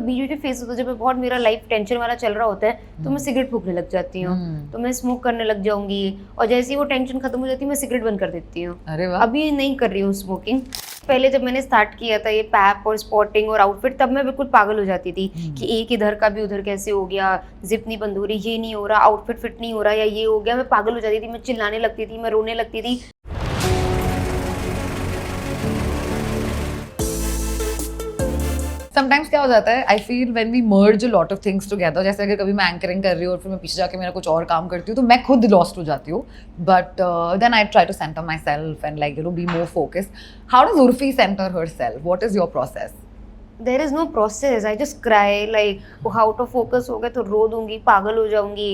बीच में फेस होता है जब बहुत मेरा लाइफ टेंशन वाला चल रहा होता है तो मैं सिगरेट फूकने लग जाती हूँ, तो मैं स्मोक करने लग जाऊंगी और जैसे ही वो टेंशन खत्म हो जाती है मैं सिगरेट बंद कर देती हूँ। अरे वाह। अभी नहीं कर रही हूँ स्मोकिंग। पहले जब मैंने स्टार्ट किया था ये पैप और स्पॉटिंग और आउटफिट तब मैं बिल्कुल पागल हो जाती थी कि एक इधर का भी उधर कैसे हो गया, जिप नहीं बंद हो रही, ये नहीं हो रहा, आउटफिट फिट नहीं हो रहा या ये हो गया। मैं पागल हो जाती थी, मैं चिल्लाने लगती थी, मैं रोने लगती थी। समटाइम्स क्या हो जाता है, I feel when we merge a lot of things together, जैसे अगर कभी मैं एंकरिंग कर रही हूँ और फिर मैं पीछे जाके मेरा कुछ और काम करती हूँ तो मैं खुद लॉस्ट हो जाती हूँ, but then I try to center myself and like be more focused. How does Urfi center herself? What is your process? There is no process. I just cry like out of focus हो गए तो रो दूंगी, पागल हो जाऊंगी,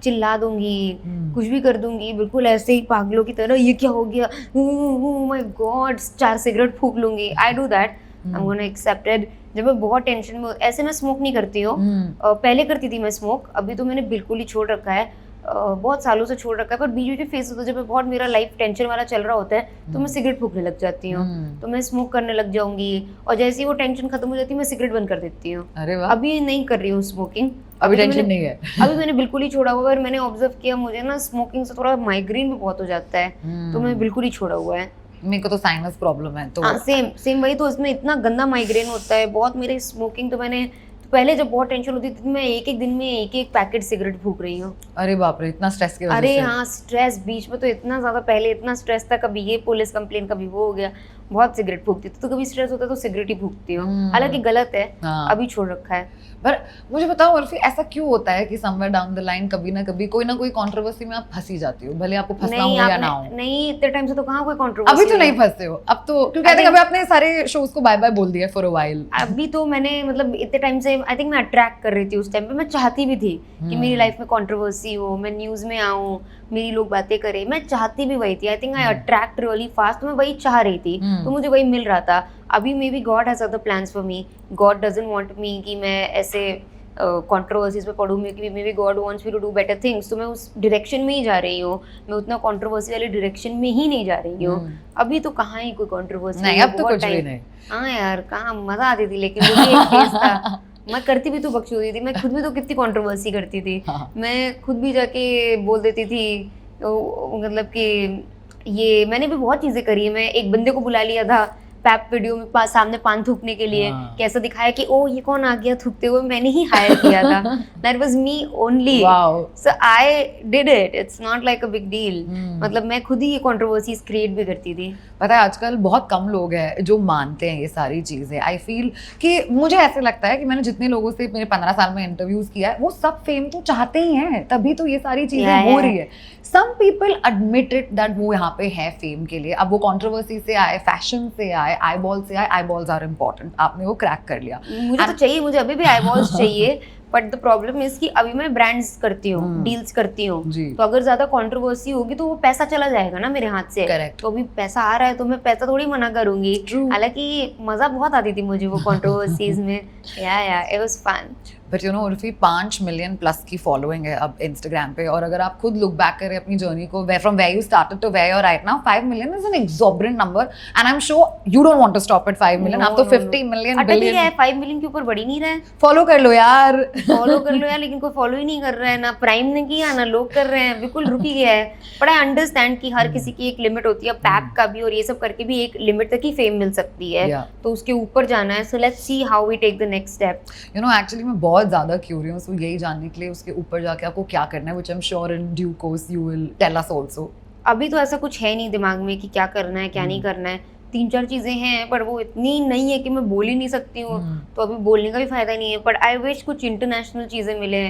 चिल्ला दूंगी, कुछ भी कर दूंगी, बिल्कुल ऐसे ही पागलों की तरह ये क्या हो गया, माय गॉड, 4 सिगरेट फूक लूंगी. I do that, I am gonna accept it. जब मैं बहुत टेंशन में, ऐसे मैं स्मोक नहीं करती हूँ. पहले करती थी मैं स्मोक, अभी तो मैंने बिल्कुल ही छोड़ रखा है, बहुत सालों से छोड़ रखा है. पर बीच में फेस होता है जब मैं बहुत मेरा लाइफ टेंशन वाला चल रहा होता है तो मैं सिगरेट फूकने लग जाती हूँ, तो मैं स्मोक करने लग जाऊंगी और जैसे ही वो टेंशन खत्म हो जाती है मैं सिगरेट बंद कर देती हूँ. अरे वाह. अभी नहीं कर रही हूँ स्मोकिंग. अभी टेंशन नहीं है. अभी मैंने बिल्कुल ही छोड़ा हुआ है. मैंने ऑब्जर्व किया मुझे ना स्मोकिंग से थोड़ा माइग्रेन भी बहुत हो जाता है, तो मैं बिल्कुल ही छोड़ा हुआ है. मेरे को तो साइनस प्रॉब्लम है, तो हाँ सेम वही. तो इसमें इतना गंदा माइग्रेन होता है बहुत मेरे स्मोकिंग. तो मैंने पहले जब बहुत टेंशन होती थी मैं एक दिन में एक पैकेट सिगरेट फूक रही हूँ. अरे बाप रे, इतना स्ट्रेस की वजह से? अरे हाँ, स्ट्रेस बीच में तो इतना ज्यादा, पहले इतना स्ट्रेस था, कभी ये पुलिस कंप्लेन, कभी वो हो गया, बहुत सिगरेट फूकती थी. तो कभी स्ट्रेस होता है तो सिगरेट ही फूकती हूँ, हालांकि गलत है. अभी छोड़ रखा है. पर मुझे बताओ उर्फी, ऐसा क्यों होता है कि समवेयर डाउन द लाइन कभी ना कभी कोई ना कोई कंट्रोवर्सी में आप फंसी जाती हो, भले आपको फंसना हो या ना हो? नहीं, इतने टाइम से तो कहाँ कोई कंट्रोवर्सी. अभी तो नहीं फंसते हो? अब तो क्योंकि आई थिंक अभी आपने सारे शोज को बाय बाय बोल दिया फॉर अ व्हाइल. अभी तो मैंने मतलब इतने टाइम से आई थिंक मैं अट्रैक्ट कर रही थी. उस टाइम पे मैं चाहती भी थी कि मेरी लाइफ में कंट्रोवर्सी हो, मैं न्यूज में आऊं, मेरी लोग बातें करें. मैं चाहती भी वही थी. I think I attract really fast. तो मैं वही चाह रही थी, तो मुझे वही मिल रहा था. अभी maybe God has other plans for me. God doesn't want me कि मैं ऐसे कंट्रोवर्सीज पे पढ़ूँ. Maybe God wants me to do better things. तो मैं उस डायरेक्शन में ही जा रही हूँ. मैं उतना कंट्रोवर्सी वाले डायरेक्शन में ही नहीं जा रही हूँ. अभी तो कहाँ ही कोई कंट्रोवर्सी नहीं, अब तो कुछ भी नहीं. हाँ यार, कहाँ मजा आती थी, लेकिन वो भी एक फेज था. मैं करती भी तो बकचोदी थी. मैं खुद भी तो कितनी कंट्रोवर्सी करती थी. मैं खुद भी जाके बोल देती थी, मतलब कि ये मैंने भी बहुत चीजें करी है. मैं एक बंदे को बुला लिया था पैप वीडियो में सामने पान थूकने के लिए, कैसा दिखाया कि ओ ये कौन आ गया थूकते हुए, मैंने ही हायर किया था. That was me only. So I did it. It's not like a big deal. मतलब मैं खुद ही ये कंट्रोवर्सीज क्रिएट भी करती थी. पता है आजकल बहुत कम लोग हैं जो मानते हैं ये सारी चीजें. आई फील कि मुझे ऐसे लगता है कि मैंने जितने लोगों से मेरे 15 साल में इंटरव्यूज किया है वो सब फेम तो चाहते ही हैं, तभी तो ये सारी चीजें हो रही है. Some people admit it that वो यहाँ पे है फेम के लिए. अब वो कंट्रोवर्सी से आए, फैशन से आए, आई बॉल से आए. Eyeballs are important. आपने वो क्रैक कर लिया. मुझे तो चाहिए, मुझे अभी भी आई बॉल्स चाहिए. बट द प्रॉब्लम इज कि अभी मैं ब्रांड्स करती हूँ, डील्स करती हूँ, तो अगर ज्यादा कंट्रोवर्सी होगी तो वो पैसा चला जाएगा ना मेरे हाथ से. Correct. तो अभी पैसा आ रहा है तो मैं पैसा थोड़ी मना करूंगी. हालांकि मजा बहुत आती थी मुझे वो कंट्रोवर्सीज में. या it was fun. But you know Urfi, 5 million plus की फॉलोइंग है अब इंस्टाग्राम पे. और अगर आप खुद लुक बैक करें अपनी जर्नी को, from where you started to where you are right now, 5 million is an exorbitant number. And I am sure you don't want to stop at 5 million. आप तो 50 मिलियन बिलियन है. 5 million के ऊपर बढ़ ही नहीं रहा है. फॉलो कर लो यार. फॉलो कर लो यार, लेकिन कोई फॉलो ही नहीं कर रहा है. ना प्राइम ने किया ना लोग कर रहे हैं, बिल्कुल रुक ही गया है. बट आई अंडरस्टैंड कि हर किसी की एक लिमिट होती है. पैक का भी और ये सब करके भी एक लिमिट तक ही फेम मिल सकती है, तो उसके ऊपर जाना है. So let's see how we take the next step. You know actually मैं बहुत ज्यादा क्यूरियस हूँ यही जानने के लिए उसके ऊपर जाके आपको क्या करना है, which I am sure in due course you will tell us also. अभी तो ऐसा कुछ है नहीं दिमाग में कि क्या करना है क्या नहीं करना है. 3-4 चीजें हैं पर वो इतनी नहीं है कि मैं बोल ही नहीं सकती हूँ. तो अभी बोलने का भी फायदा नहीं है. बट आई विश कुछ इंटरनेशनल चीजें मिले.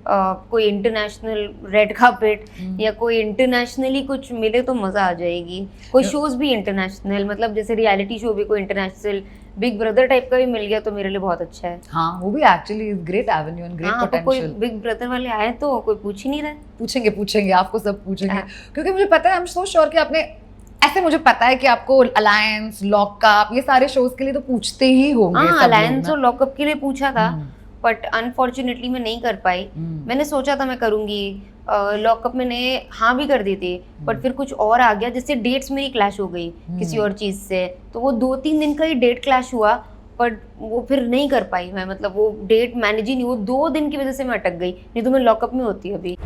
कोई इंटरनेशनल रेड कार्पेट या कोई इंटरनेशनली कुछ मिले तो मजा आ जाएगी. कोई शोज भी इंटरनेशनल, मतलब जैसे रियलिटी शो भी कोई इंटरनेशनल, बिग ब्रदर टाइप का भी मिल गया तो मेरे लिए बहुत अच्छा है. हाँ, वो भी actually great Avenue and great potential. कोई बिग ब्रदर वाले आए तो कोई पूछ ही नहीं रहा. पूछेंगे आपको सब पूछेंगे. क्योंकि मुझे पता है, आई एम सो श्योर कि आपने ऐसे, मुझे पता है कि आपको अलायंस, लॉकअप, ये सारे शोज के लिए तो पूछते ही होंगे. हाँ, अलायंस और लॉकअप के लिए पूछा था, बट अनफॉर्चुनेटली मैं नहीं कर पाई. मैंने सोचा था मैं करूंगी. लॉकअप मैंने हाँ भी कर दी थी, बट फिर कुछ और आ गया जिससे डेट्स मेरी क्लैश हो गई किसी और चीज से. तो वो 2-3 दिन का ही डेट क्लैश हुआ बट वो फिर नहीं कर पाई मैं, मतलब वो डेट मैनेज ही नहीं, वो 2 दिन की वजह से मैं अटक गई, नहीं तो मैं लॉकअप में होती अभी।